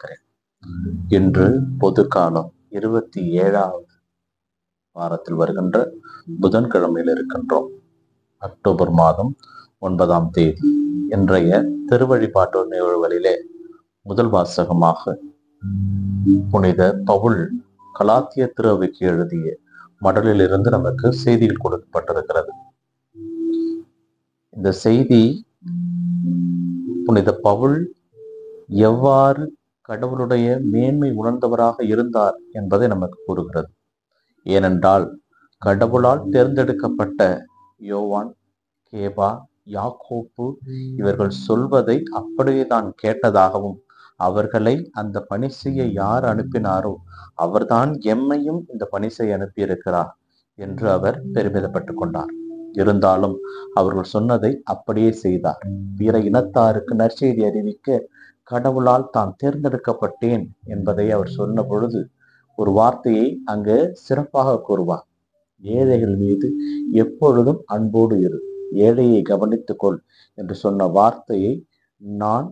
இருக்கிறேன். இன்று பொது காலம் 27வது வாரத்தில் வருகின்ற புதன்கிழமையில் இருக்கின்றோம். அக்டோபர் மாதம் 9ஆம் தேதி. இன்றைய திருவழிபாட்டு நிகழ்வுகளிலே முதல் வாசகமாக புனித பவுல் கலாத்திய திருவைக்கு எழுதிய மடலில் இருந்து நமக்கு செய்திகள் கொடுக்கப்பட்டிருக்கிறது. இந்த செய்தி புனித பவுல் எவ்வாறு கடவுளுடைய மேன்மை உணர்ந்தவராக இருந்தார் என்பதை நமக்கு கூறுகிறது. ஏனென்றால் கடவுளால் தேர்ந்தெடுக்கப்பட்ட யோவான், கேபா, யாக்கோப்பு இவர்கள் சொல்வதை அப்படியே தான் கேட்டதாகவும், அவர்களை அந்த பணி செய்ய யார் அனுப்பினாரோ அவர்தான் எம்மையும் இந்த பணி செய்ய அனுப்பியிருக்கிறார் என்று அவர் பெருமிதப்பட்டுக் கொண்டார். இருந்தாலும் அவர்கள் சொன்னதை அப்படியே செய்தார். பிற இனத்தாருக்கு நற்செய்தி அறிவிக்க கடவுளால் தான் தேர்ந்தெடுக்கப்பட்டேன் என்பதை அவர் சொன்ன பொழுது ஒரு வார்த்தையை அங்கு சிறப்பாக கூறுவார். ஏழைகள் மீது எப்பொழுதும் அன்போடு இரு, ஏழையை கவனித்துக்கொள் என்று சொன்ன வார்த்தையை நான்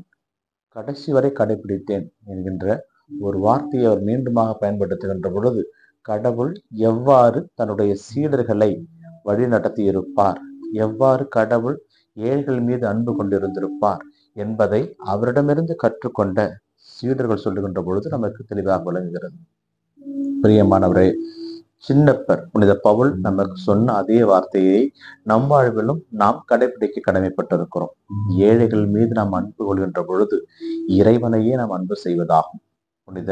கடைசி வரை கடைபிடித்தேன் என்கின்ற ஒரு வார்த்தையை அவர் மீண்டுமாக பயன்படுத்துகின்ற பொழுது கடவுள் எவ்வாறு தன்னுடைய சீடர்களை வழி நடத்தி இருப்பார், எவ்வாறு கடவுள் ஏழைகள் மீது அன்பு கொண்டிருந்திருப்பார் என்பதை அவரிடமிருந்து கற்றுக்கொண்ட சீடர்கள் சொல்லுகின்ற பொழுது நமக்கு தெளிவாக விளங்குகிறது. பிரியமானவரே, சின்னப்பர் புனித பவுல் நமக்கு சொன்ன அதே வார்த்தையை நம் வாழ்விலும் நாம் கடைபிடிக்க கடமைப்பட்டிருக்கிறோம். ஏழைகள் மீது நாம் அன்பு கொள்கின்ற பொழுது இறைவனையே நாம் அன்பு செய்வதாகும். புனித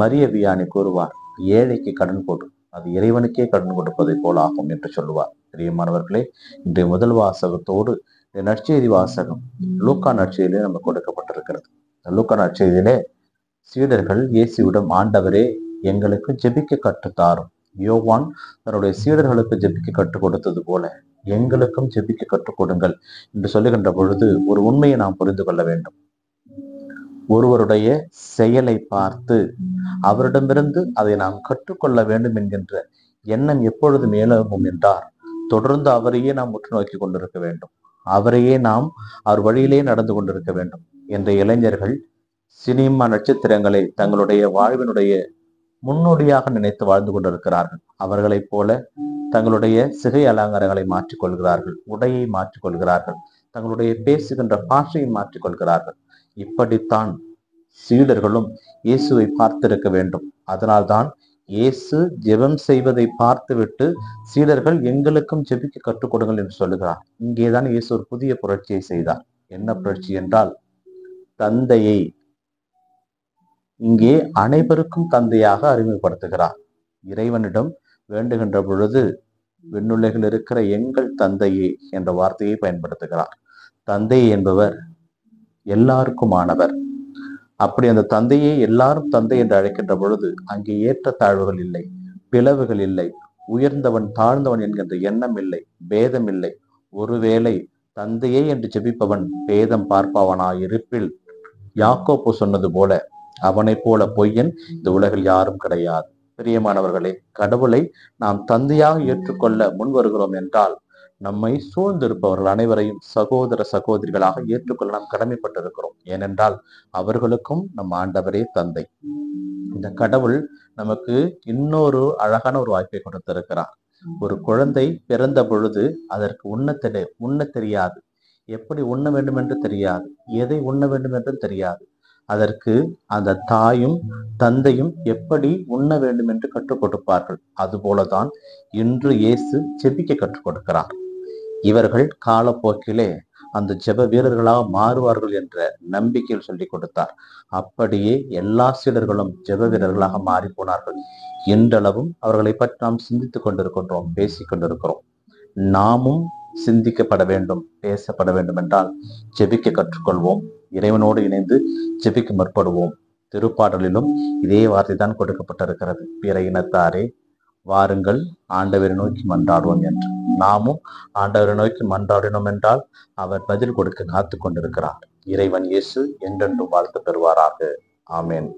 மரிய வியானி கூறுவார், ஏழைக்கு கடன் கொடு, அது இறைவனுக்கே கடன் கொடுப்பதை போல ஆகும் என்று சொல்லுவார். பிரியமானவர்களே, இன்றைய முதல் வாசகத்தோடு நற்செய்தி வாசகம் லூக்கா நற்செய்தியிலே நமக்கு கொடுக்கப்பட்டிருக்கிறது. லூக்கா நற்செய்தியிலே சீடர்கள் இயேசுவிடம், ஆண்டவரே எங்களுக்கு ஜெபிக்க கற்றுத்தாரும். யோவான் தன்னுடைய சீடர்களுக்கு ஜெபிக்க கற்றுக் கொடுத்தது போல எங்களுக்கும் ஜெபிக்க கற்றுக் கொடுங்கள் என்று சொல்லுகின்ற பொழுது ஒரு உண்மையை நாம் புரிந்து கொள்ள வேண்டும். ஒருவருடைய செயலை பார்த்து அவரிடமிருந்து அதை நாம் கற்றுக்கொள்ள வேண்டும் என்கின்ற எண்ணம் எப்பொழுது மேலோங்கும் என்றால் தொடர்ந்து அவரையே நாம் உற்று நோக்கி கொண்டிருக்க வேண்டும், அவரையே நாம் அவர் வழியிலே நடந்து கொண்டிருக்க வேண்டும். என்ற இளைஞர்கள் சினிமா நட்சத்திரங்களை தங்களுடைய வாழ்வினுடைய முன்னோடியாக நினைத்து வாழ்ந்து கொண்டிருக்கிறார்கள். அவர்களைப் போல தங்களுடைய சிகை அலங்காரங்களை மாற்றிக்கொள்கிறார்கள், உடையை மாற்றிக்கொள்கிறார்கள், தங்களுடைய பேசுகின்ற பாஷையை மாற்றிக்கொள்கிறார்கள். இப்படித்தான் சீடர்களும் இயேசுவை பார்த்திருக்க வேண்டும். அதனால்தான் இயேசு ஜெபம் செய்வதை பார்த்துவிட்டு சீடர்கள் எங்களுக்கும் ஜெபிக்க கற்றுக் கொடுங்கள் என்று சொல்லுகிறார். இங்கேதான் இயேசு ஒரு புதிய புரட்சியை செய்தார். என்ன புரட்சி என்றால், தந்தையை இங்கே அனைவருக்கும் தந்தையாக அறிமுகப்படுத்துகிறார். இறைவனிடம் வேண்டுகின்ற பொழுது விண்ணுலகில் இருக்கிற எங்கள் தந்தையே என்ற வார்த்தையை பயன்படுத்துகிறார். தந்தை என்பவர் எல்லாருக்குமானவர். அப்படி அந்த தந்தையை எல்லாரும் தந்தை என்று அழைக்கின்ற பொழுது அங்கே ஏற்ற தாழ்வுகள் இல்லை, பிளவுகள் இல்லை, உயர்ந்தவன் தாழ்ந்தவன் என்கின்ற எண்ணம் இல்லை, பேதம் இல்லை. ஒருவேளை தந்தையே என்று ஜெபிப்பவன் பேதம் பார்ப்பவனாயிருப்பில் யாக்கோப்பு சொன்னது போல அவனை போல பொய்யன் இந்த உலகில் யாரும் கிடையாது. பிரியமானவர்களே, கடவுளை நாம் தந்தையாக ஏற்றுக்கொள்ள முன் வருகிறோம் என்றால் நம்மை சூழ்ந்திருப்பவர்கள் அனைவரையும் சகோதர சகோதரிகளாக ஏற்றுக்கொள்ள நாம் கடமைப்பட்டிருக்கிறோம். ஏனென்றால் அவர்களுக்கும் நம் ஆண்டவரே தந்தை. இந்த கடவுள் நமக்கு இன்னொரு அழகான ஒரு வாய்ப்பை கொடுத்திருக்கிறார். ஒரு குழந்தை பிறந்த பொழுது அதற்கு உண்ண தெரியாது, எப்படி உண்ண வேண்டும் என்று தெரியாது, எதை உண்ண வேண்டும் என்று தெரியாது. அதற்கு அந்த தாயும் தந்தையும் எப்படி உண்ண வேண்டும் என்று கற்றுக் கொடுப்பார்கள். அதுபோலதான் இன்று இயேசு ஜெபிக்க கற்றுக் கொடுக்கிறார். இவர்கள் காலப்போக்கிலே அந்த ஜெப வீரர்களாக மாறுவார்கள் என்ற நம்பிக்கையில் சொல்லிக் கொடுத்தார். அப்படியே எல்லா சீடர்களும் ஜெப வீரர்களாக மாறி போனார்கள். இன்றளவும் அவர்களை பற்றி நாம் சிந்தித்துக் கொண்டிருக்கின்றோம், பேசிக் கொண்டிருக்கிறோம். நாமும் சிந்திக்கப்பட வேண்டும், பேசப்பட வேண்டும் என்றால் ஜெபிக்க கற்றுக்கொள்வோம், இறைவனோடு இணைந்து ஜெபிக்க முற்படுவோம். திருப்பாடலிலும் இதே வார்த்தை தான் கொடுக்கப்பட்டிருக்கிறது. பிற இனத்தாரே வாருங்கள், ஆண்டவரை நோக்கி மன்றாடுவோம் என்று. நாமும் ஆண்டவரை நோக்கி மன்றாடினோம் என்றால் அவர் பதில் கொடுக்க காத்து கொண்டிருக்கிறார். இறைவன் இயேசு என்றென்றும் வாழ்த்து பெறுவாராக. ஆமேன்.